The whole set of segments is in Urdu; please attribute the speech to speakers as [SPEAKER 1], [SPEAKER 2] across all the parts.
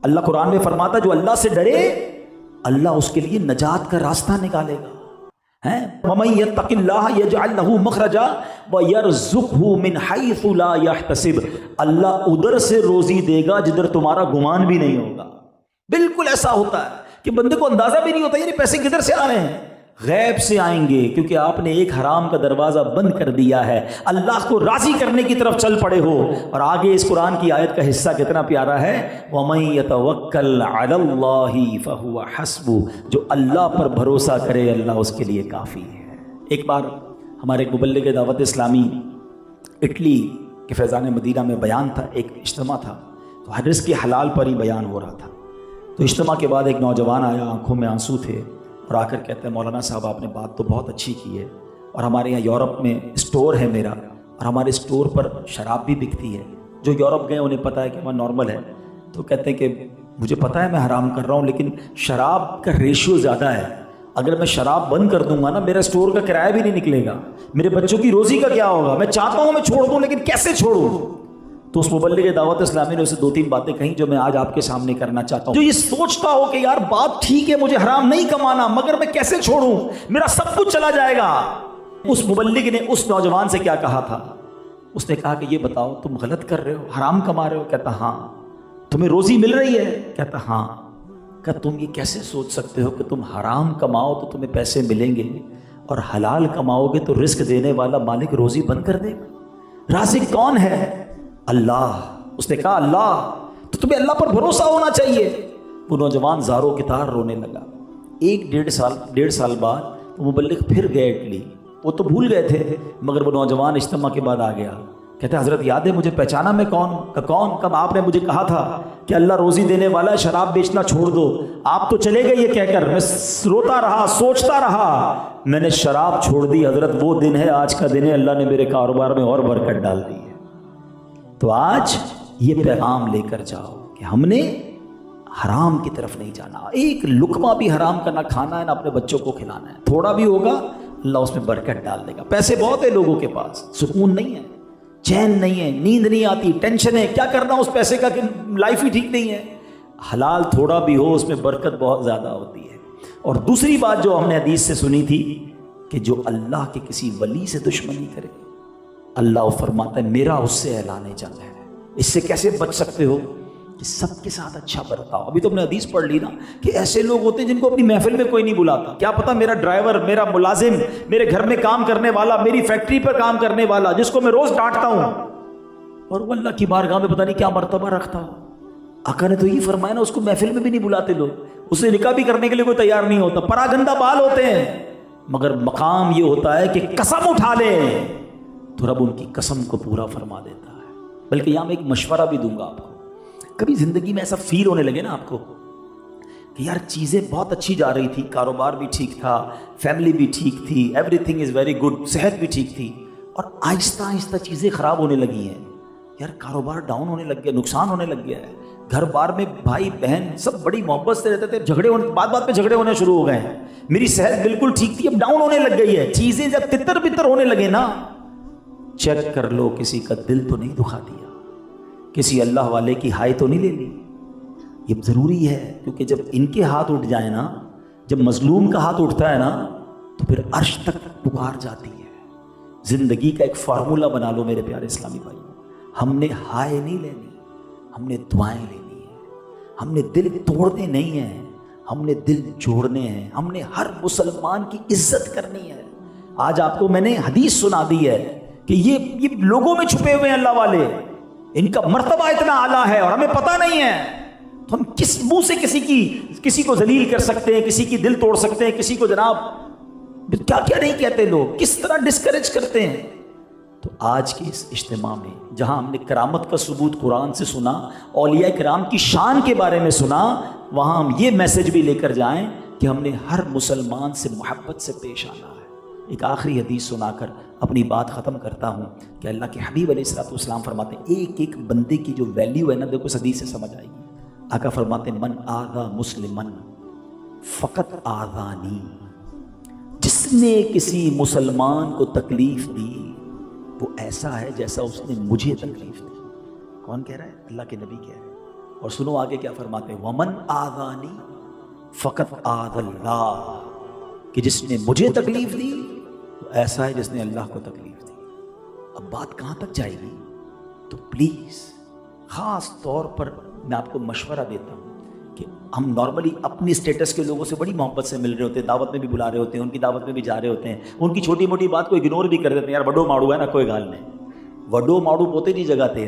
[SPEAKER 1] اللہ قرآن میں فرماتا ہے جو اللہ سے ڈرے اللہ اس کے لیے نجات کا راستہ نکالے گا. وَمَن يَتَّقِ اللَّهَ يَجْعَل لَّهُ مَخْرَجًا وَيَرْزُقْهُ مِنْ حَيْثُ لَا يَحْتَسِبُ. اللہ ادھر سے روزی دے گا جدھر تمہارا گمان بھی نہیں ہوگا. بالکل ایسا ہوتا ہے کہ بندے کو اندازہ بھی نہیں ہوتا یہ پیسے کدھر سے آ رہے ہیں. غیب سے آئیں گے کیونکہ آپ نے ایک حرام کا دروازہ بند کر دیا ہے. اللہ کو راضی کرنے کی طرف چل پڑے ہو. اور آگے اس قرآن کی آیت کا حصہ کتنا پیارا ہے. وَمَن يَتَوَكَّلْ عَلَى اللَّهِ فَهُوَ حَسْبُهُ. جو اللہ پر بھروسہ کرے اللہ اس کے لیے کافی ہے. ایک بار ہمارے مبلغ دعوت اسلامی اٹلی کے فیضان مدینہ میں بیان تھا, ایک اجتماع تھا, تو رزق کے حلال پر ہی بیان ہو رہا تھا. تو اجتماع کے بعد ایک نوجوان آیا, آنکھوں میں آنسو تھے, اور آ کر کہتے ہیں مولانا صاحب آپ نے بات تو بہت اچھی کی ہے, اور ہمارے یہاں یورپ میں اسٹور ہے میرا, اور ہمارے اسٹور پر شراب بھی بکتی ہے. جو یورپ گئے انہیں پتہ ہے کہ وہاں نارمل ہے. تو کہتے ہیں کہ مجھے پتہ ہے میں حرام کر رہا ہوں لیکن شراب کا ریشیو زیادہ ہے. اگر میں شراب بند کر دوں گا نا میرا اسٹور کا کرایہ بھی نہیں نکلے گا, میرے بچوں کی روزی کا کیا ہوگا. میں چاہتا ہوں میں چھوڑ دوں لیکن کیسے چھوڑوں. تو اس مبلغ دعوت اسلامی نے اسے 2-3 باتیں کہیں جو میں آج آپ کے سامنے کرنا چاہتا ہوں. جو یہ سوچتا ہو کہ یار بات ٹھیک ہے مجھے حرام نہیں کمانا مگر میں کیسے چھوڑوں, میرا سب کچھ چلا جائے گا. اس مبلغ نے اس نوجوان سے کیا کہا تھا, اس نے کہا کہ یہ بتاؤ تم غلط کر رہے ہو, حرام کما رہے ہو. کہتا ہاں. تمہیں روزی مل رہی ہے. کہتا ہاں. کہ تم یہ کیسے سوچ سکتے ہو کہ تم حرام کماؤ تو تمہیں پیسے ملیں گے اور حلال کماؤ گے تو رزق دینے والا مالک روزی بند کر دے گا. رازق کون ہے؟ اللہ. اس نے کہا اللہ, تو تمہیں اللہ پر بھروسہ ہونا چاہیے. وہ نوجوان زاروں کی طرح رونے لگا. 1-1.5 سال بعد وہ مبلغ پھر گئے اٹلی. وہ تو بھول گئے تھے مگر وہ نوجوان اجتماع کے بعد آ گیا. کہتے حضرت یاد ہے مجھے پہچانا میں کون؟ کون کب آپ نے مجھے کہا تھا کہ اللہ روزی دینے والا ہے, شراب بیچنا چھوڑ دو. آپ تو چلے گئے یہ کہہ کر. میں روتا رہا سوچتا رہا, میں نے شراب چھوڑ دی. حضرت وہ دن ہے آج کا دن ہے, اللہ نے میرے کاروبار میں اور برکت ڈال دی ہے. تو آج یہ پیغام لے کر جاؤ کہ ہم نے حرام کی طرف نہیں جانا. ایک لقمہ بھی حرام کا نہ کھانا ہے نہ اپنے بچوں کو کھلانا ہے. تھوڑا بھی ہوگا اللہ اس میں برکت ڈال دے گا. پیسے بہت ہے لوگوں کے پاس, سکون نہیں ہے, چین نہیں ہے, نیند نہیں آتی, ٹینشن ہے کیا کرنا اس پیسے کا کہ لائف ہی ٹھیک نہیں ہے. حلال تھوڑا بھی ہو اس میں برکت بہت زیادہ ہوتی ہے. اور دوسری بات جو ہم نے حدیث سے سنی تھی کہ جو اللہ کے کسی ولی سے دشمنی کرے اللہ فرماتا ہے میرا اس سے اعلان جنگ ہے. اس سے کیسے بچ سکتے ہو کہ سب کے ساتھ اچھا برتاؤ. ابھی تو ہم نے حدیث پڑھ لی نا کہ ایسے لوگ ہوتے ہیں جن کو اپنی محفل میں کوئی نہیں بلاتا. کیا پتا میرا ڈرائیور, میرا ملازم, میرے گھر میں کام کرنے والا, میری فیکٹری پر کام کرنے والا جس کو میں روز ڈانٹتا ہوں, اور وہ اللہ کی بارگاہ میں پتہ نہیں کیا مرتبہ رکھتا ہو. آقا نے تو یہ فرمایا نا اس کو محفل میں بھی نہیں بلاتے لوگ, اسے نکاح بھی کرنے کے لیے کوئی تیار نہیں ہوتا. پراگندہ بال ہوتے ہیں مگر مقام یہ ہوتا ہے کہ قسم اٹھا لے تو رب ان کی قسم کو پورا فرما دیتا ہے. بلکہ یہاں میں ایک مشورہ بھی دوں گا آپ کو. کبھی زندگی میں ایسا فیل ہونے لگے نا آپ کو کہ یار چیزیں بہت اچھی جا رہی تھی, کاروبار بھی ٹھیک تھا, فیملی بھی ٹھیک تھی, every thing is very good, صحت بھی ٹھیک تھی, اور آہستہ آہستہ چیزیں خراب ہونے لگی ہیں. یار کاروبار ڈاؤن ہونے لگ گیا, نقصان ہونے لگ گیا ہے. گھر بار میں بھائی بہن سب بڑی محبت سے رہتے تھے, جھگڑے ہونے بات پہ جھگڑے ہونے شروع ہو گئے ہیں. میری صحت بالکل ٹھیک تھی اب ڈاؤن ہونے لگ گئی ہے. چیزیں جب تتر بتر ہونے لگے نا, چیک کر لو کسی کا دل تو نہیں دکھا دیا, کسی اللہ والے کی ہائے تو نہیں لے لی. یہ ضروری ہے کیونکہ جب ان کے ہاتھ اٹھ جائیں نا, جب مظلوم کا ہاتھ اٹھتا ہے نا تو پھر عرش تک پکار جاتی ہے. زندگی کا ایک فارمولہ بنا لو میرے پیارے اسلامی بھائی, ہم نے ہائے نہیں لینی, ہم نے دعائیں لینی ہے. ہم نے دل توڑنے نہیں ہیں, ہم نے دل جوڑنے ہیں. ہم نے ہر مسلمان کی عزت کرنی ہے. آج آپ کو میں نے حدیث سنا دی ہے کہ یہ لوگوں میں چھپے ہوئے ہیں اللہ والے, ان کا مرتبہ اتنا اعلیٰ ہے اور ہمیں پتہ نہیں ہے. تو ہم کس منہ سے کسی کو ذلیل کر سکتے ہیں, کسی کی دل توڑ سکتے ہیں, کسی کو جناب کیا کیا نہیں کہتے لوگ, کس طرح ڈسکریج کرتے ہیں. تو آج کے اس اجتماع میں جہاں ہم نے کرامت کا ثبوت قرآن سے سنا, اولیاء کرام کی شان کے بارے میں سنا, وہاں ہم یہ میسج بھی لے کر جائیں کہ ہم نے ہر مسلمان سے محبت سے پیش آنا ہے. ایک آخری حدیث سنا کر اپنی بات ختم کرتا ہوں کہ اللہ کے حبیب علیہ الصلوۃ والسلام فرماتے ہیں ایک ایک بندے کی جو ویلیو ہے نا, دیکھو اس حدیث سے سمجھ آئے گی. آقا فرماتے ہیں من آذا مسلمن فقط آذانی, جس نے کسی مسلمان کو تکلیف دی وہ ایسا ہے جیسا اس نے مجھے تکلیف دی. کون کہہ رہا ہے؟ اللہ کے نبی کہہ رہے ہیں. اور سنو آگے کیا فرماتے ہیں، ومن آذانی فقط آذ اللہ، کہ جس نے مجھے تکلیف دی تو ایسا ہے جس نے اللہ کو تکلیف دی۔ اب بات کہاں تک جائے گی؟ تو پلیز خاص طور پر میں آپ کو مشورہ دیتا ہوں کہ ہم نارملی اپنی اسٹیٹس کے لوگوں سے بڑی محبت سے مل رہے ہوتے ہیں، دعوت میں بھی بلا رہے ہوتے ہیں، ان کی دعوت میں بھی جا رہے ہوتے ہیں، ان کی چھوٹی موٹی بات کو اگنور بھی کر دیتے ہیں، یار وڈو ماڑو ہے نا، کوئی گال نہیں، وڈو ماڑو پوتے جی جگہ تے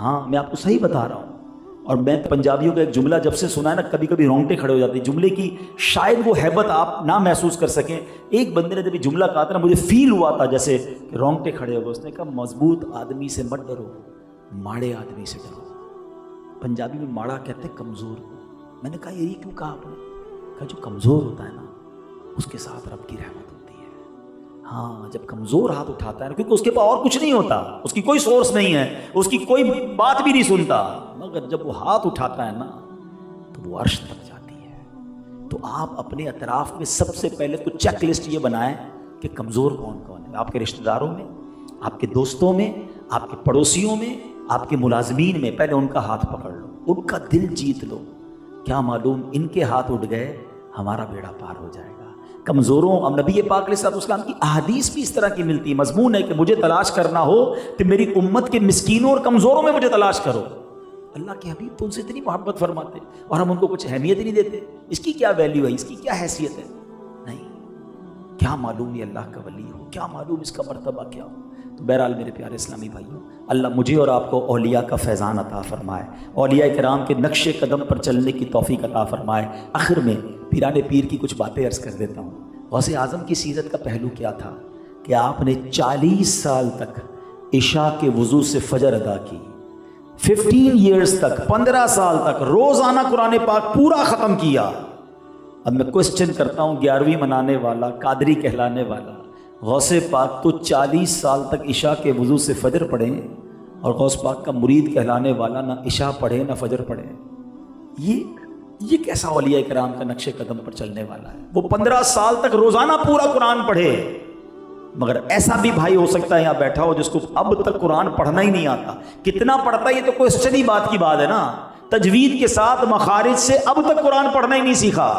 [SPEAKER 1] ہاں میں آپ کو صحیح بتا رہا ہوں، اور میں پنجابیوں کا ایک جملہ جب سے سنا ہے نا، کبھی کبھی رونگٹے کھڑے ہو جاتے ہیں جملے کی، شاید وہ ہیبت آپ نہ محسوس کر سکیں۔ ایک بندے نے جب یہ جملہ کہا تھا نا، مجھے فیل ہوا تھا جیسے کہ رونگٹے کھڑے ہو گئے۔ اس نے کہا مضبوط آدمی سے مت ڈرو، ماڑے آدمی سے ڈرو۔ پنجابی میں ماڑا کہتے ہیں کمزور کو۔ میں نے کہا یہ کیوں کہا آپ نے؟ کہا جو کمزور ہوتا ہے نا اس کے ساتھ رب کی رحمت ہوتی ہے۔ ہاں جب کمزور ہاتھ اٹھاتا ہے نا، کیونکہ اس کے پاس اور کچھ نہیں ہوتا، اس کی کوئی سورس نہیں ہے، اس کی کوئی بات بھی نہیں سنتا، مگر جب وہ ہاتھ اٹھاتا ہے نا تو وہ عرش تک جاتی ہے۔ تو آپ اپنے اطراف میں سب سے پہلے تو چیک لسٹ یہ بنائیں کہ کمزور کون کون ہے، آپ کے رشتہ داروں میں، آپ کے دوستوں میں، آپ کے پڑوسیوں میں، آپ کے ملازمین میں۔ پہلے ان کا ہاتھ پکڑ لو، ان کا دل جیت لو، کیا معلوم ان کے ہاتھ اٹھ گئے ہمارا بیڑا پار ہو جائے گا۔ کمزوروں، اب نبی پاک علیہ السلام کی احادیث بھی اس طرح کی ملتی ہے، مضمون ہے کہ مجھے تلاش کرنا ہو تو میری امت کے مسکینوں اور کمزوروں میں مجھے تلاش کرو۔ اللہ کے حبیب تو ان سے اتنی محبت فرماتے اور ہم ان کو کچھ اہمیت ہی نہیں دیتے۔ اس کی کیا ویلیو ہے، اس کی کیا حیثیت ہے؟ نہیں، کیا معلوم یہ اللہ کا ولی ہو، کیا معلوم اس کا مرتبہ کیا ہو۔ تو بہرحال میرے پیارے اسلامی بھائیوں، اللہ مجھے اور آپ کو اولیاء کا فیضان عطا فرمائے، اولیاء کرام کے نقش قدم پر چلنے کی توفیق عطا فرمائے۔ آخر میں پیران پیر کی کچھ باتیں عرض کر دیتا ہوں۔ غوث اعظم کی سیرت کا پہلو کیا تھا کہ آپ نے 40 سال تک عشاء کے وضو سے فجر ادا کی، 15 ایئرز تک، 15 سال تک روزانہ قرآن پاک پورا ختم کیا۔ اب میں کوسچن کرتا ہوں، 11ویں منانے والا، قادری کہلانے والا غوث پاک تو 40 سال تک عشاء کے وضو سے فجر پڑھیں، اور غوث پاک کا مرید کہلانے والا نہ عشاء پڑھے نہ فجر پڑھے۔ یہ کیسا اولیاء کرام کا نقش قدم پر چلنے والا ہے؟ وہ 15 سال تک روزانہ پورا قرآن پڑھے، مگر ایسا بھی بھائی ہو سکتا ہے یہاں بیٹھا ہو جس کو اب تک قرآن پڑھنا ہی نہیں آتا۔ کتنا پڑھتا ہے یہ تو کوسچن ہی بات کی بات ہے نا، تجوید کے ساتھ مخارج سے اب تک قرآن پڑھنا ہی نہیں سیکھا،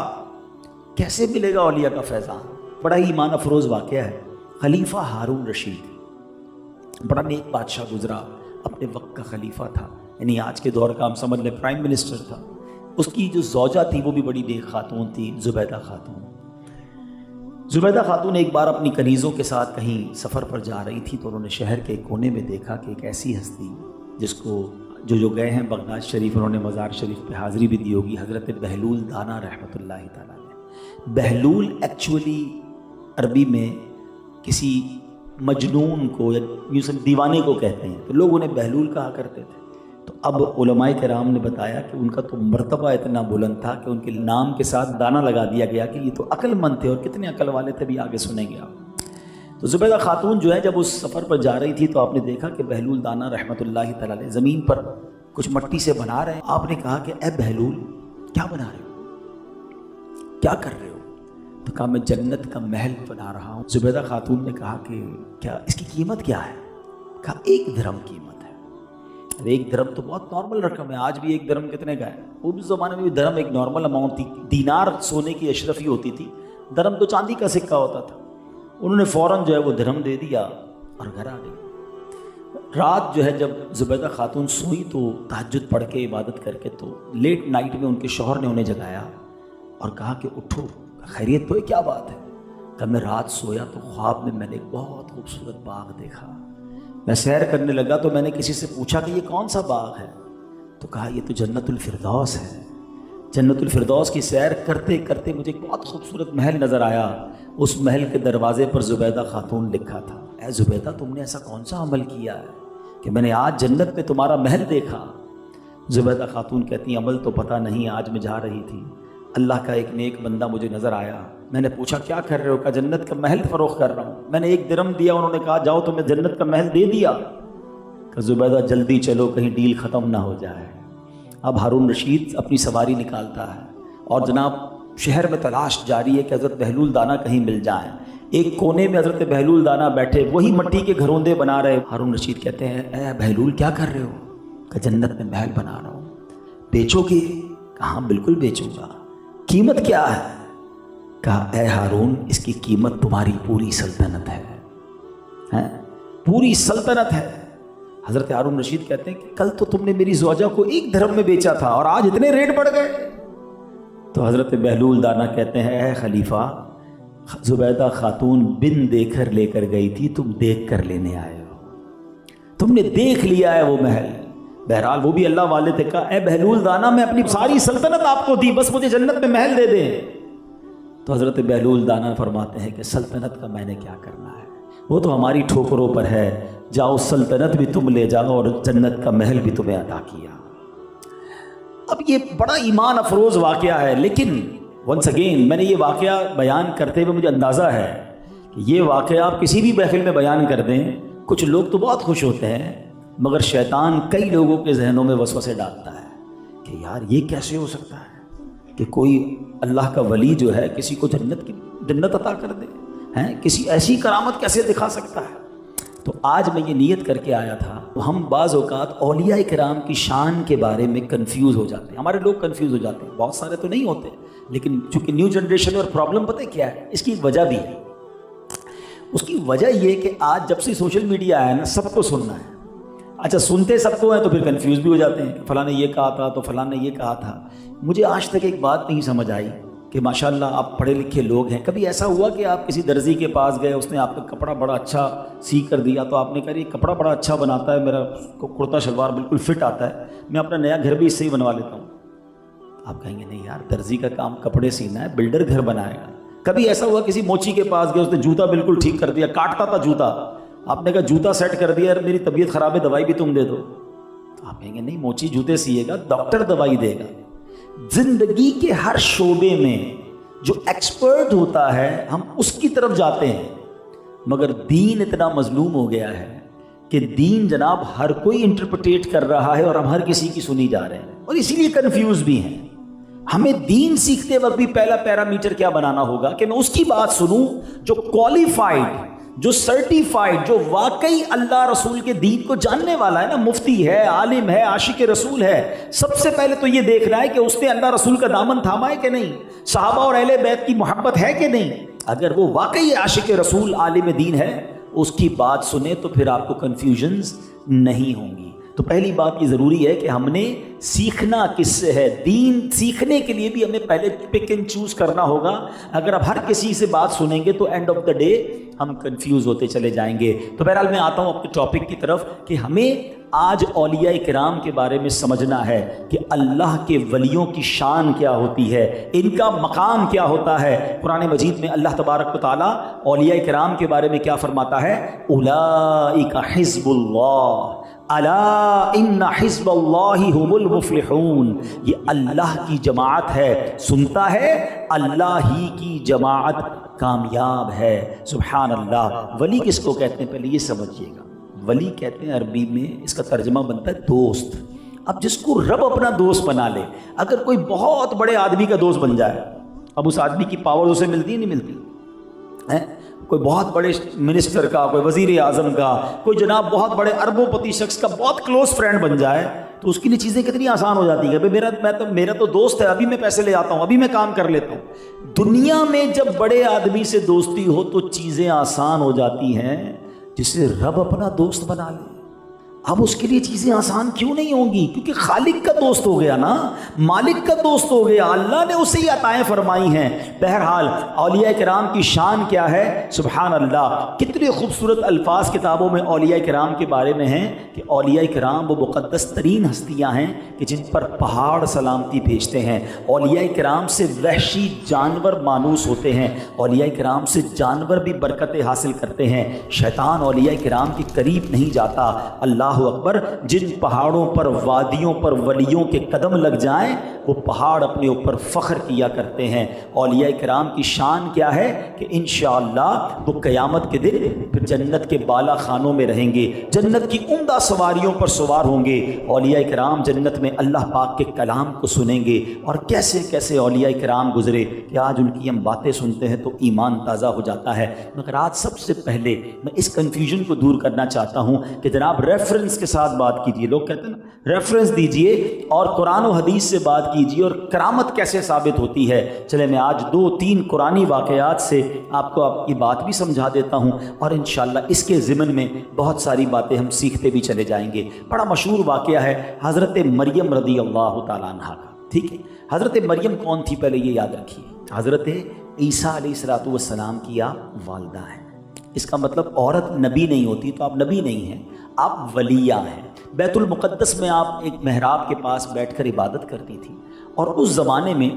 [SPEAKER 1] کیسے ملے گا اولیاء کا فیضان؟ بڑا ہی ایمان افروز واقعہ ہے۔ خلیفہ ہارون رشید بڑا نیک بادشاہ گزرا، اپنے وقت کا خلیفہ تھا، یعنی آج کے دور کا ہم سمجھ لیں پرائم منسٹر تھا۔ اس کی جو زوجہ تھی وہ بھی بڑی نیک خاتون تھی، زبیدہ خاتون۔ زبیدہ خاتون ایک بار اپنی کنیزوں کے ساتھ کہیں سفر پر جا رہی تھی، تو انہوں نے شہر کے ایک کونے میں دیکھا کہ ایک ایسی ہستی جس کو جو گئے ہیں بغداد شریف، انہوں نے مزار شریف پہ حاضری بھی دی ہوگی، حضرت بہلول دانا رحمۃ اللہ تعالیٰ نے۔ بہلول ایکچولی عربی میں کسی مجنون کو یا یوں دیوانے کو کہتے ہیں، تو لوگ انہیں بہلول کہا کرتے تھے۔ تو اب علماء کرام نے بتایا کہ ان کا تو مرتبہ اتنا بلند تھا کہ ان کے نام کے ساتھ دانا لگا دیا گیا کہ یہ تو عقل مند تھے، اور کتنے عقل والے تھے بھی آگے سنیں گے آپ۔ تو زبیدہ خاتون جو ہے جب اس سفر پر جا رہی تھی تو آپ نے دیکھا کہ بہلول دانا رحمۃ اللہ تعالیٰ علیہ زمین پر کچھ مٹی سے بنا رہے ہیں۔ آپ نے کہا کہ اے بہلول کیا بنا رہے ہو، کیا کر رہے ہو؟ تو کہا میں جنت کا محل بنا رہا ہوں۔ زبیدہ خاتون نے کہا کہ کیا اس کی قیمت کیا ہے؟ کہا 1 درہم قیمت ہے۔ 1 درہم تو بہت نارمل رقم ہے، آج بھی 1 درہم کتنے کا ہے؟ اس زمانے میں بھی درہم ایک نارمل اماؤنٹ تھی، دینار سونے کی اشرفی ہوتی تھی، درہم تو چاندی کا سکہ ہوتا تھا۔ انہوں نے فوراً جو ہے وہ درہم دے دیا اور گھر آ گئی۔ رات جو ہے جب زبیدہ خاتون سوئی تو تہجد پڑھ کے عبادت کر کے، تو لیٹ نائٹ میں ان کے شوہر نے انہیں جگایا اور کہا کہ اٹھو، خیریت تو ہے، کیا بات ہے؟ کہ میں رات سویا تو خواب میں نے ایک بہت خوبصورت باغ دیکھا، میں سیر کرنے لگا تو میں نے کسی سے پوچھا کہ یہ کون سا باغ ہے؟ تو کہا یہ تو جنت الفردوس ہے۔ جنت الفردوس کی سیر کرتے کرتے مجھے ایک بہت خوبصورت محل نظر آیا، اس محل کے دروازے پر زبیدہ خاتون لکھا تھا۔ اے زبیدہ تم نے ایسا کون سا عمل کیا ہے کہ میں نے آج جنت میں تمہارا محل دیکھا؟ زبیدہ خاتون کہتی عمل تو پتہ نہیں، آج میں جا رہی تھی، اللہ کا ایک نیک بندہ مجھے نظر آیا، میں نے پوچھا کیا کر رہے ہو؟ کہا جنت کا محل فروخت کر رہا ہوں۔ میں نے 1 درہم دیا، انہوں نے کہا جاؤ تمہیں جنت کا محل دے دیا۔ کہ زبیدہ جلدی چلو کہیں ڈیل ختم نہ ہو جائے۔ اب ہارون رشید اپنی سواری نکالتا ہے اور جناب شہر میں تلاش جاری ہے کہ حضرت بہلول دانا کہیں مل جائیں۔ ایک کونے میں حضرت بہلول دانا بیٹھے وہی مٹی کے گھروندے بنا رہے۔ ہارون رشید کہتے ہیں اے بہلول کیا کر رہے ہو؟ کہ جنت میں محل بنا رہا ہوں. بیچو گے؟ کہا بالکل بیچوں گا. قیمت کیا ہے؟ کہا اے ہارون اس کی قیمت تمہاری پوری سلطنت ہے، پوری سلطنت ہے. حضرت ہارون رشید کہتے ہیں کہ کل تو تم نے میری زوجہ کو 1 درہم میں بیچا تھا اور آج اتنے ریٹ بڑھ گئے. تو حضرت بہلول دانا کہتے ہیں اے خلیفہ، زبیدہ خاتون بن دے کر لے کر گئی تھی، تم دیکھ کر لینے آئے ہو، تم نے دیکھ لیا ہے وہ محل. بہرحال وہ بھی اللہ والے تھے. کہا اے بہلول دانا میں اپنی ساری سلطنت آپ کو دی، بس مجھے جنت میں محل دے دیں. تو حضرت بہلول دانا فرماتے ہیں کہ سلطنت کا میں نے کیا کرنا ہے، وہ تو ہماری ٹھوکروں پر ہے. جاؤ سلطنت بھی تم لے جاؤ اور جنت کا محل بھی تمہیں عطا کیا. اب یہ بڑا ایمان افروز واقعہ ہے، لیکن ونس اگین میں نے یہ واقعہ بیان کرتے ہوئے مجھے اندازہ ہے کہ یہ واقعہ آپ کسی بھی محفل میں بیان کر دیں، کچھ لوگ تو بہت خوش ہوتے ہیں، مگر شیطان کئی لوگوں کے ذہنوں میں وسوسے ڈالتا ہے کہ یار یہ کیسے ہو سکتا ہے کہ کوئی اللہ کا ولی جو ہے کسی کو جنت عطا کر دے، کسی ایسی کرامت کیسے دکھا سکتا ہے. تو آج میں یہ نیت کر کے آیا تھا. ہم بعض اوقات اولیاء کرام کی شان کے بارے میں کنفیوز ہو جاتے ہیں، ہمارے لوگ کنفیوز ہو جاتے ہیں، بہت سارے تو نہیں ہوتے، لیکن چونکہ نیو جنریشن اور پرابلم پتہ کیا ہے، اس کی ایک وجہ بھی ہے. اس کی وجہ یہ کہ آج جب سے سوشل میڈیا آیا نا سب کو سننا ہے. اچھا سنتے سب کو ہیں تو پھر کنفیوز بھی ہو جاتے ہیں کہ فلاں نے یہ کہا تھا تو فلاں نے یہ کہا تھا. مجھے آج تک ایک بات نہیں سمجھ آئی کہ ماشاءاللہ آپ پڑھے لکھے لوگ ہیں، کبھی ایسا ہوا کہ آپ کسی درزی کے پاس گئے، اس نے آپ کا کپڑا بڑا اچھا سی کر دیا تو آپ نے کہا یہ کپڑا بڑا اچھا بناتا ہے، میرا کرتا شلوار بالکل فٹ آتا ہے، میں اپنا نیا گھر بھی اس سے ہی بنوا لیتا ہوں. آپ کہیں گے نہیں یار، درزی کا کام کپڑے سینا ہے، بلڈر گھر بنائے گا. کبھی ایسا ہوا کسی موچی کے پاس گئے، اس نے جوتا بالکل ٹھیک کر دیا، کاٹتا تھا جوتا، آپ نے کہا جوتا سیٹ کر دیا، یار میری طبیعت خراب ہے دوائی بھی تم دے دو. آپ کہیں گے نہیں، موچی جوتے سیے گا، ڈاکٹر دوائی دے گا. زندگی کے ہر شعبے میں جو ایکسپرٹ ہوتا ہے ہم اس کی طرف جاتے ہیں، مگر دین اتنا مظلوم ہو گیا ہے کہ دین جناب ہر کوئی انٹرپریٹ کر رہا ہے اور ہم ہر کسی کی سنی جا رہے ہیں، اور اسی لیے کنفیوز بھی ہیں. ہمیں دین سیکھتے وقت بھی پہلا پیرامیٹر کیا بنانا ہوگا کہ میں اس کی بات سنوں جو کوالیفائڈ، جو سرٹیفائڈ، جو واقعی اللہ رسول کے دین کو جاننے والا ہے نا، مفتی ہے، عالم ہے، عاشق رسول ہے. سب سے پہلے تو یہ دیکھنا ہے کہ اس نے اللہ رسول کا دامن تھاما ہے کہ نہیں، صحابہ اور اہل بیت کی محبت ہے کہ نہیں. اگر وہ واقعی عاشق رسول، عالم دین ہے، اس کی بات سنیں تو پھر آپ کو کنفیوژنز نہیں ہوں گی. تو پہلی بات یہ ضروری ہے کہ ہم نے سیکھنا کس سے ہے. دین سیکھنے کے لیے بھی ہمیں پہلے پک اینڈ چوز کرنا ہوگا. اگر آپ ہر کسی سے بات سنیں گے تو اینڈ آف دا ڈے ہم کنفیوز ہوتے چلے جائیں گے. تو بہرحال میں آتا ہوں اپنے ٹاپک کی طرف کہ ہمیں آج اولیاء کرام کے بارے میں سمجھنا ہے کہ اللہ کے ولیوں کی شان کیا ہوتی ہے، ان کا مقام کیا ہوتا ہے. قرآن مجید میں اللہ تبارک و تعالیٰ اولیاء کرام کے بارے میں کیا فرماتا ہے، اولئک حزب اللہ الا ان حزب اللہ هم المفلحون. یہ اللہ کی جماعت ہے، سنتا ہے، اللہ ہی کی جماعت کامیاب ہے. سبحان اللہ. ولی کس کو کہتے ہیں پہلے یہ سمجھیے گا. ولی کہتے ہیں عربی میں، اس کا ترجمہ بنتا ہے دوست. اب جس کو رب اپنا دوست بنا لے، اگر کوئی بہت بڑے آدمی کا دوست بن جائے، اب اس آدمی کی پاور اسے ملتی ہے نہیں ملتی؟ کوئی بہت بڑے منسٹر کا، کوئی وزیر اعظم کا، کوئی جناب بہت بڑے اربوں پتی شخص کا بہت کلوز فرینڈ بن جائے تو اس کے لیے چیزیں کتنی آسان ہو جاتی ہیں کہ میرا تو دوست ہے، ابھی میں پیسے لے آتا ہوں، ابھی میں کام کر لیتا ہوں. دنیا میں جب بڑے آدمی سے دوستی ہو تو چیزیں آسان ہو جاتی ہیں. جسے رب اپنا دوست بنا لے، اب اس کے لیے چیزیں آسان کیوں نہیں ہوں گی؟ کیونکہ خالق کا دوست ہو گیا نا، مالک کا دوست ہو گیا، اللہ نے اسے ہی عطائیں فرمائی ہیں. بہرحال اولیاء کرام کی شان کیا ہے؟ سبحان اللہ. کتنے خوبصورت الفاظ کتابوں میں اولیاء کرام کے بارے میں ہیں کہ اولیاء کرام وہ مقدس ترین ہستیاں ہیں کہ جن پر پہاڑ سلامتی بھیجتے ہیں. اولیاء کرام سے وحشی جانور مانوس ہوتے ہیں، اولیاء کرام سے جانور بھی برکتیں حاصل کرتے ہیں. شیطان اولیاء کرام کے قریب نہیں جاتا. اللہ اکبر. جن پہاڑوں پر، وادیوں پر ولیوں کے قدم لگ جائیں وہ پہاڑ اپنے اوپر فخر کیا کرتے ہیں. اولیاء کرام کی شان کیا ہے کہ انشاءاللہ وہ قیامت کے دن پھر جنت کے بالا خانوں میں رہیں گے، جنت کی عمدہ سواریوں پر سوار ہوں گے. اولیاء کرام جنت میں اللہ پاک کے کلام کو سنیں گے. اور کیسے کیسے اولیاء کرام گزرے کہ آج ان کی ہم باتیں سنتے ہیں تو ایمان تازہ ہو جاتا ہے. مگر آج سب سے پہلے میں اس کنفیوژن کو دور کرنا چاہتا ہوں کہ جناب ریفرنس ریفرنس کے ساتھ بات کیجیے. لوگ کہتے ہیں نا ریفرنس دیجیے اور قرآن و حدیث سے بات کیجیے اور کرامت کیسے ثابت ہوتی ہے. چلے میں آج 2-3 قرآنی واقعات سے آپ کو آپ کی بات بھی سمجھا دیتا ہوں اور انشاءاللہ اس کے ضمن میں بہت ساری باتیں ہم سیکھتے بھی چلے جائیں گے. بڑا مشہور واقعہ ہے حضرت مریم رضی اللہ تعالیٰ عنہ کا. ٹھیک ہے, حضرت مریم کون تھی پہلے یہ یاد رکھیے. حضرت عیسیٰ علیہ السلام کی آپ والدہ ہیں. اس کا مطلب عورت نبی نہیں ہوتی تو آپ نبی نہیں ہیں, آپ ولیہ ہیں. بیت المقدس میں آپ ایک محراب کے پاس بیٹھ کر عبادت کرتی تھی اور اس زمانے میں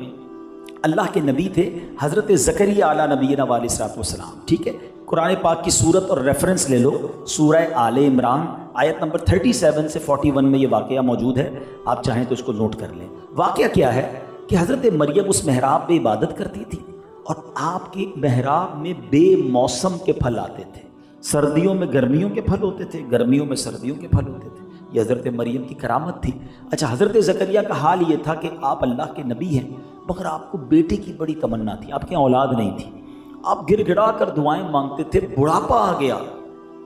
[SPEAKER 1] اللہ کے نبی تھے حضرت زکریا علیہ نبینا علیہ السلام. ٹھیک ہے, قرآن پاک کی صورت اور ریفرنس لے لو, سورہ آل عمران آیت نمبر 37 سے 41 میں یہ واقعہ موجود ہے. آپ چاہیں تو اس کو نوٹ کر لیں. واقعہ کیا ہے کہ حضرت مریم اس محراب پہ عبادت کرتی تھی اور آپ کے محراب میں بے موسم کے پھل آتے تھے. سردیوں میں گرمیوں کے پھل ہوتے تھے, گرمیوں میں سردیوں کے پھل ہوتے تھے. یہ حضرت مریم کی کرامت تھی. اچھا, حضرت زکریا کا حال یہ تھا کہ آپ اللہ کے نبی ہیں مگر آپ کو بیٹے کی بڑی تمنا تھی. آپ کے یہاں اولاد نہیں تھی, آپ گر گڑا کر دعائیں مانگتے تھے. بڑھاپا آ گیا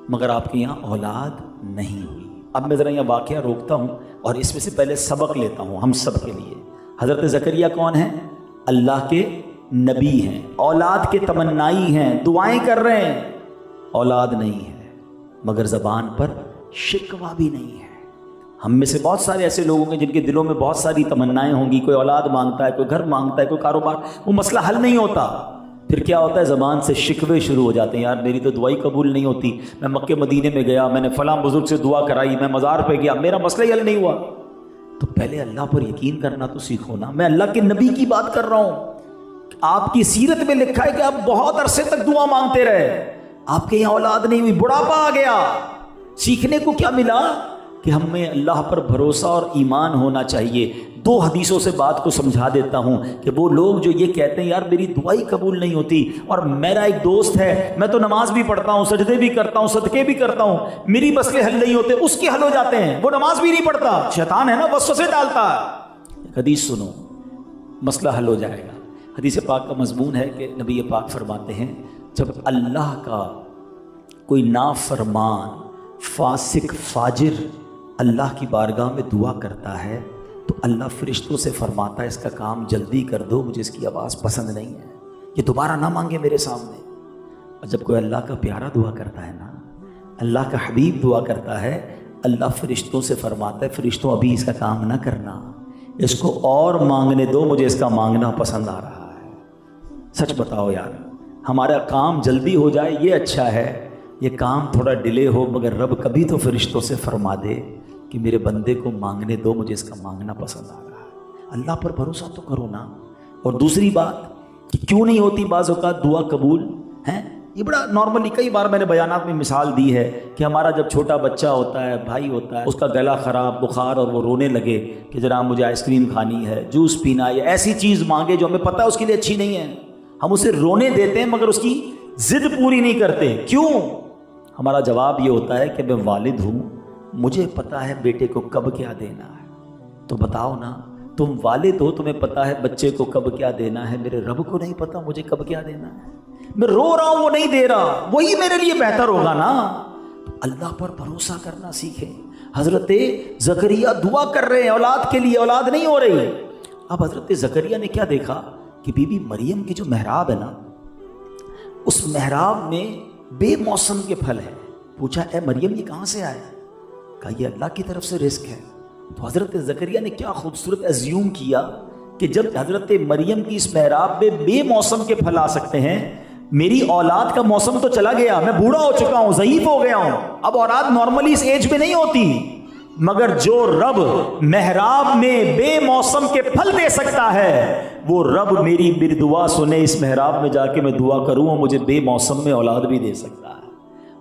[SPEAKER 1] مگر آپ کے یہاں اولاد نہیں ہوئی. اب میں ذرا یہ واقعہ روکتا ہوں اور اس میں سے پہلے سبق لیتا ہوں ہم سب کے لیے. حضرت زکریا کون ہیں؟ اللہ کے نبی ہیں, اولاد کے تمنائی ہیں, دعائیں کر رہے ہیں, اولاد نہیں ہے مگر زبان پر شکوہ بھی نہیں ہے. ہم میں سے بہت سارے ایسے لوگ ہوں گے جن کے دلوں میں بہت ساری تمنائیں ہوں گی. کوئی اولاد مانگتا ہے, کوئی گھر مانگتا ہے, کوئی کاروبار, وہ مسئلہ حل نہیں ہوتا. پھر کیا ہوتا ہے, زبان سے شکوے شروع ہو جاتے ہیں. یار میری تو دعائی قبول نہیں ہوتی, میں مکے مدینے میں گیا, میں نے فلاں بزرگ سے دعا کرائی, میں مزار پہ گیا, میرا مسئلہ ہی حل نہیں ہوا. تو پہلے اللہ پر یقین کرنا تو سیکھو نا. میں اللہ کے نبی کی بات کر رہا ہوں. آپ کی سیرت میں لکھا ہے کہ آپ بہت عرصے تک دعا مانگتے رہے, آپ کے یہاں اولاد نہیں ہوئی, بڑھاپا آ گیا. سیکھنے کو کیا ملا کہ ہمیں اللہ پر بھروسہ اور ایمان ہونا چاہیے. 2 حدیثوں سے بات کو سمجھا دیتا ہوں کہ وہ لوگ جو یہ کہتے ہیں یار میری دعائی قبول نہیں ہوتی اور میرا ایک دوست ہے, میں تو نماز بھی پڑھتا ہوں, سجدے بھی کرتا ہوں, صدقے بھی کرتا ہوں, میری مسئلے حل نہیں ہوتے, اس کے حل ہو جاتے ہیں. وہ نماز بھی نہیں پڑھتا, شیطان ہے نا, وسوسے ڈالتا ہے. حدیث سنو, مسئلہ حل ہو جائے گا. حدیث پاک کا مضمون ہے کہ نبی پاک فرماتے ہیں جب اللہ کا کوئی نافرمان فاسق فاجر اللہ کی بارگاہ میں دعا کرتا ہے تو اللہ فرشتوں سے فرماتا ہے اس کا کام جلدی کر دو, مجھے اس کی آواز پسند نہیں ہے, یہ دوبارہ نہ مانگے میرے سامنے. اور جب کوئی اللہ کا پیارا دعا کرتا ہے نا, اللہ کا حبیب دعا کرتا ہے, اللہ فرشتوں سے فرماتا ہے فرشتوں ابھی اس کا کام نہ کرنا, اس کو اور مانگنے دو, مجھے اس کا مانگنا پسند آ رہا ہے. سچ بتاؤ یار, ہمارا کام جلدی ہو جائے یہ اچھا ہے, یہ کام تھوڑا ڈیلے ہو مگر رب کبھی تو فرشتوں سے فرما دے کہ میرے بندے کو مانگنے دو, مجھے اس کا مانگنا پسند آ رہا ہے. اللہ پر بھروسہ تو کرو نا. اور دوسری بات کہ کیوں نہیں ہوتی بعض اوقات دعا قبول ہیں, یہ بڑا نارملی کئی بار میں نے بیانات میں مثال دی ہے کہ ہمارا جب چھوٹا بچہ ہوتا ہے, بھائی ہوتا ہے, اس کا گلا خراب, بخار, اور وہ رونے لگے کہ جناب مجھے آئس کریم کھانی ہے, جوس پینا, یا ایسی چیز مانگے جو ہمیں پتہ ہے اس کے لیے اچھی نہیں ہے, ہم اسے رونے دیتے ہیں مگر اس کی ضد پوری نہیں کرتے. کیوں؟ ہمارا جواب یہ ہوتا ہے کہ میں والد ہوں, مجھے پتا ہے بیٹے کو کب کیا دینا ہے. تو بتاؤ نا, تم والد ہو, تمہیں پتا ہے بچے کو کب کیا دینا ہے, میرے رب کو نہیں پتا مجھے کب کیا دینا ہے. میں رو رہا ہوں وہ نہیں دے رہا, وہی میرے لیے بہتر ہوگا نا. اللہ پر بھروسہ کرنا سیکھیں. حضرت زکریا دعا کر رہے ہیں اولاد کے لیے, اولاد نہیں ہو رہی. اب حضرت زکریا نے کیا دیکھا کہ بی بی مریم کی جو محراب ہے نا, اس محراب میں بے موسم کے پھل ہیں. پوچھا اے مریم یہ کہاں سے آیا؟ کہا یہ اللہ کی طرف سے رزق ہے. تو حضرت زکریا نے کیا خوبصورت ازیوم کیا کہ جب حضرت مریم کی اس محراب میں بے موسم کے پھل آ سکتے ہیں, میری اولاد کا موسم تو چلا گیا, میں بوڑھا ہو چکا ہوں, ضعیف ہو گیا ہوں, اب اولاد نارملی اس ایج میں نہیں ہوتی, مگر جو رب محراب میں بے موسم کے پھل دے سکتا ہے وہ رب میری دعا سنے, اس محراب میں جا کے میں دعا کروں اور مجھے بے موسم میں اولاد بھی دے سکتا ہے.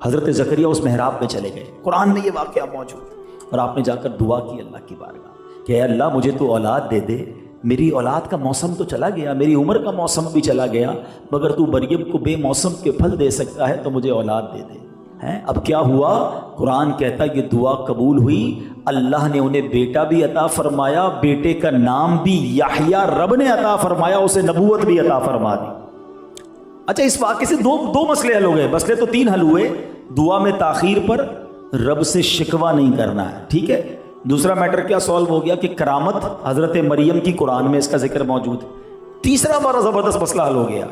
[SPEAKER 1] حضرت زکریا اس محراب میں چلے گئے, قرآن میں یہ واقعہ موجود, اور آپ نے جا کر دعا کی اللہ کی بارگاہ کہ اے اللہ مجھے تو اولاد دے دے, میری اولاد کا موسم تو چلا گیا, میری عمر کا موسم بھی چلا گیا, مگر تو مریم کو بے موسم کے پھل دے سکتا ہے تو مجھے اولاد دے دے. اب کیا ہوا؟ قرآن کہتا ہے یہ دعا قبول ہوئی, اللہ نے انہیں بیٹا بھی عطا فرمایا, بیٹے کا نام بھی یحییٰ رب نے عطا فرمایا, اسے نبوت بھی عطا فرما دی. اچھا اس واقعے سے دو مسئلے حل ہو گئے. مسئلے تو 3 حل ہوئے, دعا میں تاخیر پر رب سے شکوہ نہیں کرنا ہے، ٹھیک ہے۔ دوسرا میٹر کیا سالو ہو گیا کہ کرامت حضرت مریم کی قرآن میں اس کا ذکر موجود ہے۔ تیسرا بڑا زبردست مسئلہ حل ہو گیا،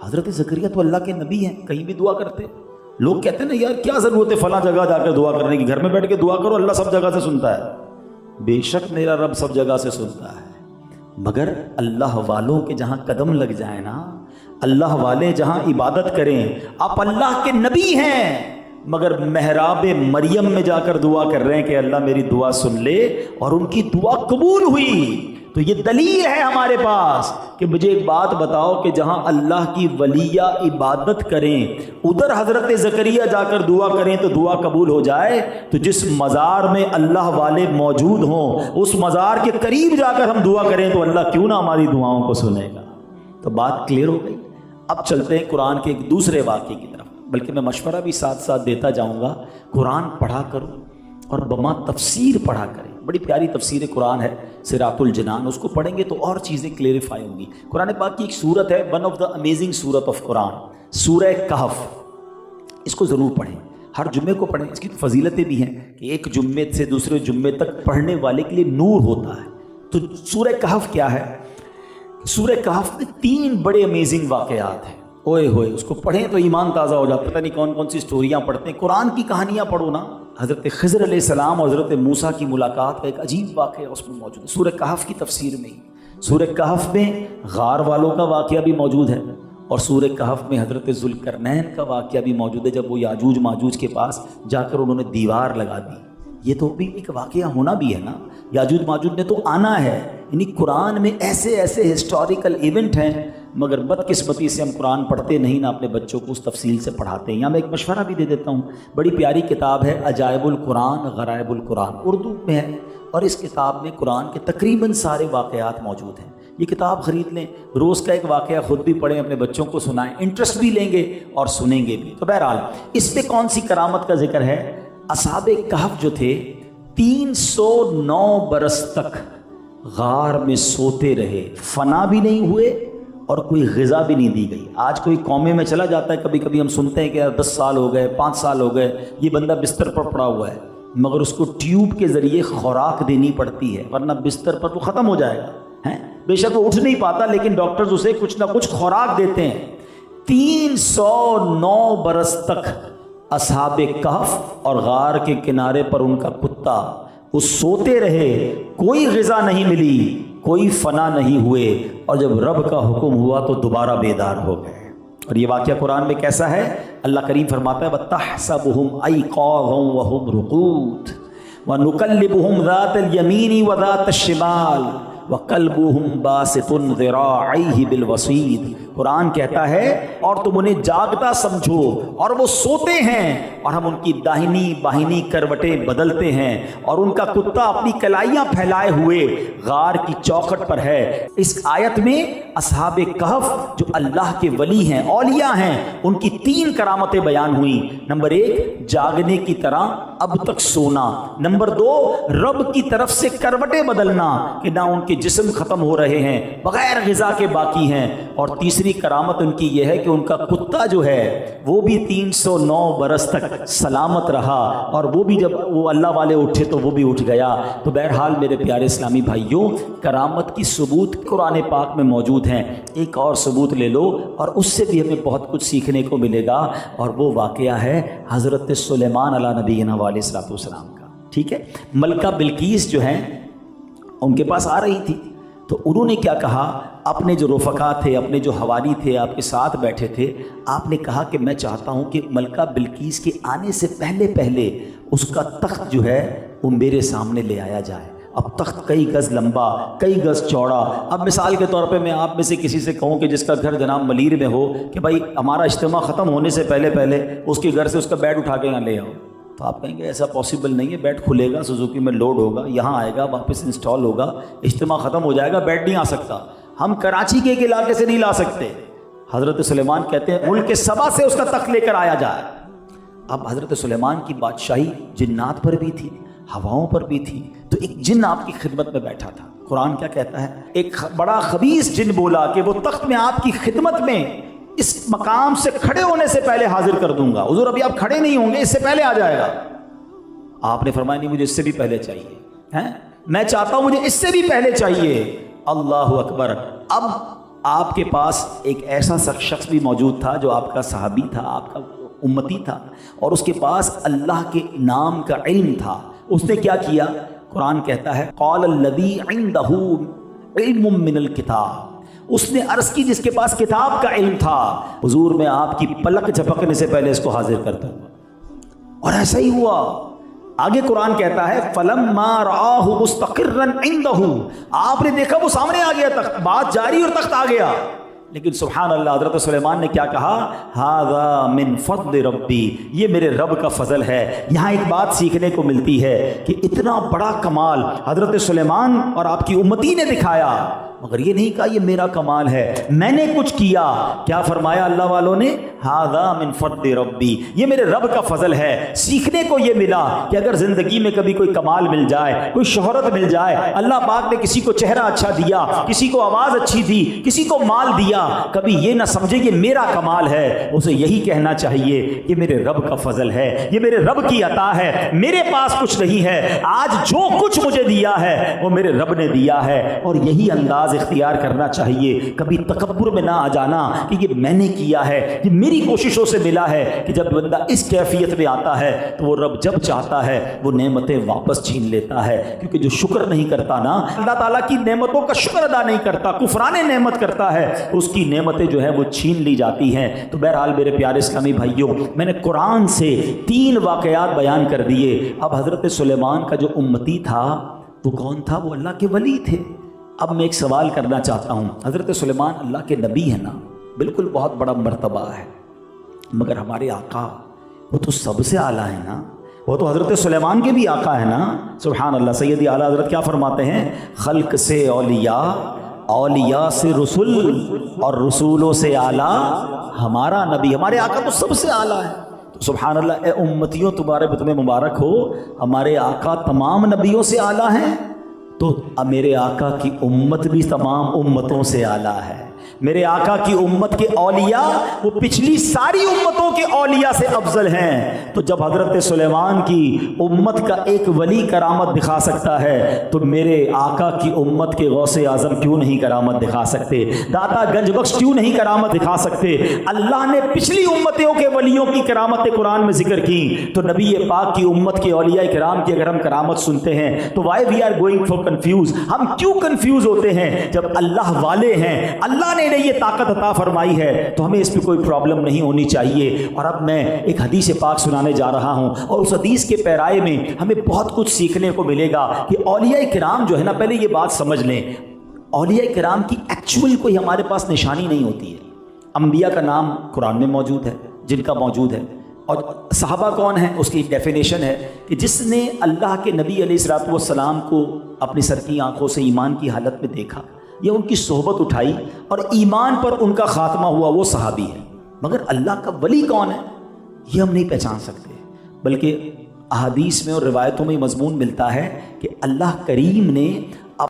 [SPEAKER 1] حضرت زکریا تو اللہ کے نبی ہیں، کہیں بھی دعا کرتے ہیں۔ لوگ کہتے ہیں نا یار کیا ضرورت ہے فلاں جگہ جا کر دعا کرنے کی، گھر میں بیٹھ کے دعا کرو، اللہ سب جگہ سے سنتا ہے۔ بے شک میرا رب سب جگہ سے سنتا ہے، مگر اللہ والوں کے جہاں قدم لگ جائیں نا، اللہ والے جہاں عبادت کریں، آپ اللہ کے نبی ہیں مگر محراب مریم میں جا کر دعا کر رہے ہیں کہ اللہ میری دعا سن لے، اور ان کی دعا قبول ہوئی، تو یہ دلیل ہے ہمارے پاس کہ مجھے ایک بات بتاؤ کہ جہاں اللہ کی ولیہ عبادت کریں ادھر حضرت زکریا جا کر دعا کریں تو دعا قبول ہو جائے، تو جس مزار میں اللہ والے موجود ہوں اس مزار کے قریب جا کر ہم دعا کریں تو اللہ کیوں نہ ہماری دعاؤں کو سنے گا۔ تو بات کلیئر ہو گئی۔ اب چلتے ہیں قرآن کے ایک دوسرے واقعے کی طرف، بلکہ میں مشورہ بھی ساتھ ساتھ دیتا جاؤں گا، قرآن پڑھا کرو اور بما تفسیر پڑھا کریں۔ بڑی پیاری تفسیر قرآن ہے صراط الجنان، اس کو پڑھیں گے تو اور چیزیں کلیریفائی ہوں گی۔ قرآن پاک کی ایک سورت ہے، ون آف دا امیزنگ سورت آف قرآن، سورہ کہف، اس کو ضرور پڑھیں، ہر جمعے کو پڑھیں۔ اس کی فضیلتیں بھی ہیں کہ ایک جمعے سے دوسرے جمعے تک پڑھنے والے کے لیے نور ہوتا ہے۔ تو سورہ کہف کیا ہے؟ سورہ کہف میں 3 بڑے امیزنگ واقعات ہیں، اوئے ہوئے اس کو پڑھیں تو ایمان تازہ ہو جاتا ہے۔ پتہ نہیں کون کون سی سٹوریاں پڑھتے ہیں، قرآن کی کہانیاں پڑھو نا۔ حضرت خضر علیہ السلام اور حضرت موسیٰ کی ملاقات کا ایک عجیب واقعہ اس میں موجود ہے، سورہ کہف کی تفسیر میں ہی۔ سورہ کہف میں غار والوں کا واقعہ بھی موجود ہے، اور سورہ کہف میں حضرت ذوالقرنین کا واقعہ بھی موجود ہے، جب وہ یاجوج ماجوج کے پاس جا کر انہوں نے دیوار لگا دی۔ یہ تو بھی ایک واقعہ ہونا بھی ہے نا، یاجوج ماجوج نے تو آنا ہے۔ یعنی قرآن میں ایسے ایسے ہسٹوریکل ایونٹ ہیں، مگر بدقسمتی سے ہم قرآن پڑھتے نہیں، نہ اپنے بچوں کو اس تفصیل سے پڑھاتے ہیں۔ یہاں میں ایک مشورہ بھی دے دیتا ہوں، بڑی پیاری کتاب ہے عجائب القرآن غرائب القرآن، اردو میں ہے، اور اس کتاب میں قرآن کے تقریباً سارے واقعات موجود ہیں۔ یہ کتاب خرید لیں، روز کا ایک واقعہ خود بھی پڑھیں، اپنے بچوں کو سنائیں، انٹرسٹ بھی لیں گے اور سنیں گے بھی۔ تو بہرحال اس پہ کون سی کرامت کا ذکر ہے؟ اصحاب کہف جو تھے 309 برس تک غار میں سوتے رہے، فنا بھی نہیں ہوئے اور کوئی غذا بھی نہیں دی گئی۔ آج کوئی قومے میں چلا جاتا ہے، کبھی کبھی ہم سنتے ہیں کہ 10 سال ہو گئے، 5 سال ہو گئے، یہ بندہ بستر پر پڑا ہوا ہے، مگر اس کو ٹیوب کے ذریعے خوراک دینی پڑتی ہے، ورنہ بستر پر تو ختم ہو جائے گا۔ بے شک وہ اٹھ نہیں پاتا، لیکن ڈاکٹرز اسے کچھ نہ کچھ خوراک دیتے ہیں۔ 309 برس تک اصحاب کہف اور غار کے کنارے پر ان کا کتا وہ سوتے رہے، کوئی غذا نہیں ملی، کوئی فنا نہیں ہوئے، اور جب رب کا حکم ہوا تو دوبارہ بیدار ہو گئے۔ اور یہ واقعہ قرآن میں کیسا ہے؟ اللہ کریم فرماتا ہے وَتَحْسَبُهُمْ أَيْقَاظًا وَهُمْ رُقُودٌ وَنُقَلِّبُهُمْ ذَاتَ الْيَمِينِ وَذَاتَ الشِّمَالِ وَقَلْبُهُمْ بَاسِطٌ ذِرَاعَيْهِ بِالْوَصِيدِ۔ قرآن کہتا ہے اور تم انہیں جاگتا سمجھو اور وہ سوتے ہیں، اور ہم ان کی داہنی بائیں کروٹیں بدلتے ہیں، اور ان کا کتا اپنی کلائیاں پھیلائے ہوئے غار کی چوکھٹ پر ہے۔ اس آیت میں اصحاب کہف جو اللہ کے ولی ہیں، اولیاء ہیں، ان کی 3 کرامتیں بیان ہوئیں۔ نمبر 1 جاگنے کی طرح اب تک سونا، نمبر 2 رب کی طرف سے کروٹیں بدلنا کہ نہ ان کے جسم ختم ہو رہے ہیں، بغیر غذا کے باقی ہیں، اور تیسری کرامت ان کی یہ ہے کہ ان کا کتا جو ہے وہ بھی 309 برس تک سلامت رہا، اور وہ بھی جب وہ اللہ والے اٹھے تو وہ بھی اٹھ گیا۔ تو بہرحال میرے پیارے اسلامی بھائیوں، کرامت کی ثبوت قرآن پاک میں موجود ہیں۔ ایک اور ثبوت لے لو اور اس سے بھی ہمیں بہت کچھ سیکھنے کو ملے گا، اور وہ واقعہ ہے حضرت سلیمان علیہ نبینا علیہ الصلوۃ والسلام کا۔ ٹھیک ہے، ملکہ بلقیس جو ہیں ان کے پاس آ رہی تھی، تو انہوں نے کیا کہا، اپنے جو رفقا تھے، اپنے جو حوالی تھے، آپ کے ساتھ بیٹھے تھے، آپ نے کہا کہ میں چاہتا ہوں کہ ملکہ بلقیس کے آنے سے پہلے پہلے اس کا تخت جو ہے وہ میرے سامنے لے آیا جائے۔ اب تخت کئی گز لمبا، کئی گز چوڑا۔ اب مثال کے طور پہ میں آپ میں سے کسی سے کہوں کہ جس کا گھر جناب ملیر میں ہو کہ بھائی ہمارا اجتماع ختم ہونے سے پہلے پہلے اس کے گھر سے اس کا بیڈ اٹھا کے یہاں لے آؤ، تو آپ کہیں گے ایسا پاسبل نہیں ہے، بیڈ کھلے گا، سوزوکی میں لوڈ ہوگا، یہاں آئے گا، واپس انسٹال ہوگا، اجتماع ختم ہو جائے گا، بیڈ نہیں آ سکتا۔ ہم کراچی کے ایک علاقے سے نہیں لا سکتے۔ حضرت سلیمان کہتے ہیں ملک سبا سے اس کا تخت لے کر آیا جائے۔ اب حضرت سلیمان کی بادشاہی جنات پر بھی تھی، ہواؤں پر بھی تھی، تو ایک جن آپ کی خدمت میں بیٹھا تھا۔ قرآن کیا کہتا ہے؟ ایک بڑا خبیث جن بولا کہ وہ تخت میں آپ کی خدمت میں اس مقام سے کھڑے ہونے سے پہلے حاضر کر دوں گا۔ حضور ابھی آپ کھڑے نہیں ہوں گے، اس سے پہلے آ جائے گا۔ آپ نے فرمایا نہیں مجھے اس سے بھی پہلے چاہیے ہیں، میں چاہتا ہوں مجھے اس سے بھی پہلے چاہیے۔ اللہ اکبر۔ اب آپ کے پاس ایک ایسا شخص بھی موجود تھا جو آپ کا صحابی تھا، آپ کا امتی تھا، اور اس کے پاس اللہ کے نام کا علم تھا۔ اس نے کیا کیا؟ قرآن کہتا ہے قال الذی عندہ علم من الکتاب، اس نے عرض کی جس کے پاس کتاب کا علم تھا، حضور میں آپ کی پلک جھپکنے سے پہلے اس کو حاضر کرتا ہوں۔ اور ایسا ہی ہوا۔ آگے قرآن کہتا ہے فَلَمَّا رَآهُ مُسْتَقِرًّا عِنْدَهُ، آپ نے دیکھا وہ سامنے آ گیا، تخت بات جاری اور تخت آ گیا۔ لیکن سبحان اللہ، حضرت سلیمان نے کیا کہا؟ هَذَا مِن فَضْلِ رَبِّي، یہ میرے رب کا فضل ہے۔ یہاں ایک بات سیکھنے کو ملتی ہے کہ اتنا بڑا کمال حضرت سلیمان اور آپ کی امتی نے دکھایا، مگر یہ نہیں کہا یہ میرا کمال ہے، میں نے کچھ کیا۔ کیا فرمایا اللہ والوں نے؟ ہذا من فضل ربی، یہ میرے رب کا فضل ہے۔ سیکھنے کو یہ ملا کہ اگر زندگی میں کبھی کوئی کمال مل جائے، کوئی شہرت مل جائے، اللہ پاک نے کسی کو چہرہ اچھا دیا، کسی کو آواز اچھی دی، کسی کو مال دیا، کبھی یہ نہ سمجھے کہ میرا کمال ہے، اسے یہی کہنا چاہیے کہ میرے رب کا فضل ہے، یہ میرے رب کی عطا ہے، میرے پاس کچھ نہیں ہے، آج جو کچھ مجھے دیا ہے وہ میرے رب نے دیا ہے۔ اور یہی انداز اختیار کرنا چاہیے، کبھی تکبر میں نہ آ جانا کہ یہ میں نے کیا ہے، یہ میری کوششوں سے ملا ہے، کہ جب بندہ اس کیفیت میں آتا ہے تو وہ رب جب چاہتا ہے وہ نعمتیں واپس چھین لیتا ہے، کیونکہ جو شکر نہیں کرتا نا، اللہ تعالیٰ کی نعمتوں کا شکر ادا نہیں کرتا، کفران نعمت کرتا ہے، اس کی نعمتیں جو ہے وہ چھین لی جاتی ہیں۔ تو بہرحال میرے پیارے اسلامی بھائیوں، میں نے قرآن سے 3 واقعات بیان کر دیے۔ اب حضرت سلیمان کا جو امتی تھا وہ کون تھا؟ وہ اللہ کے ولی تھے۔ اب میں ایک سوال کرنا چاہتا ہوں، حضرت سلیمان اللہ کے نبی ہیں نا، بالکل بہت بڑا مرتبہ ہے، مگر ہمارے آقا وہ تو سب سے اعلیٰ ہیں نا، وہ تو حضرت سلیمان کے بھی آقا ہیں نا۔ سبحان اللہ۔ سیدی اعلیٰ حضرت کیا فرماتے ہیں؟ خلق سے اولیاء، اولیاء سے رسول، اور رسولوں سے اعلیٰ ہمارا نبی۔ ہمارے آقا تو سب سے اعلیٰ ہے۔ سبحان اللہ۔ اے امتیوں، تمہارے تمہیں مبارک ہو، ہمارے آقا تمام نبیوں سے اعلیٰ ہیں، تو میرے آقا کی امت بھی تمام امتوں سے اعلیٰ ہے۔ میرے آقا کی امت کے اولیاء وہ پچھلی ساری امتوں کے اولیاء سے افضل ہیں۔ تو جب حضرت سلیمان کی امت کا ایک ولی کرامت دکھا سکتا ہے تو میرے آقا کی امت کے غوث اعظم کیوں نہیں کرامت دکھا سکتے؟ داتا گنج بخش کیوں نہیں کرامت دکھا سکتے؟ اللہ نے پچھلی امتوں کے ولیوں کی کرامت قرآن میں ذکر کی، تو نبی پاک کی امت کے اولیاء کرام کی اگر ہم کرامت سنتے ہیں تو why we are going for confuse? ہم کیوں کنفیوز ہوتے ہیں؟ جب اللہ والے ہیں، اللہ نے یہ طاقت عطا فرمائی ہے، تو ہمیں اس پہ کوئی پرابلم نہیں ہونی چاہیے۔ اور اب میں ایک حدیث پاک سنانے جا رہا ہوں، اور اس حدیث کے پیرائے میں ہمیں بہت کچھ سیکھنے کو ملے گا کہ اولیاء کرام جو ہے نا، پہلے یہ بات سمجھ لیں، اولیاء کرام کی ایکچول کوئی ہمارے پاس نشانی نہیں ہوتی ہے۔ انبیاء کا نام قرآن میں موجود ہے، جن کا موجود ہے، اور صحابہ کون ہیں اس کی ڈیفینیشن ہے کہ جس نے اللہ کے نبی علیہ الصلوۃ والسلام کو اپنی سر کی آنکھوں سے ایمان کی حالت میں دیکھا یا ان کی صحبت اٹھائی اور ایمان پر ان کا خاتمہ ہوا، وہ صحابی ہے۔ مگر اللہ کا ولی کون ہے یہ ہم نہیں پہچان سکتے، بلکہ احادیث میں اور روایتوں میں مضمون ملتا ہے کہ اللہ کریم نے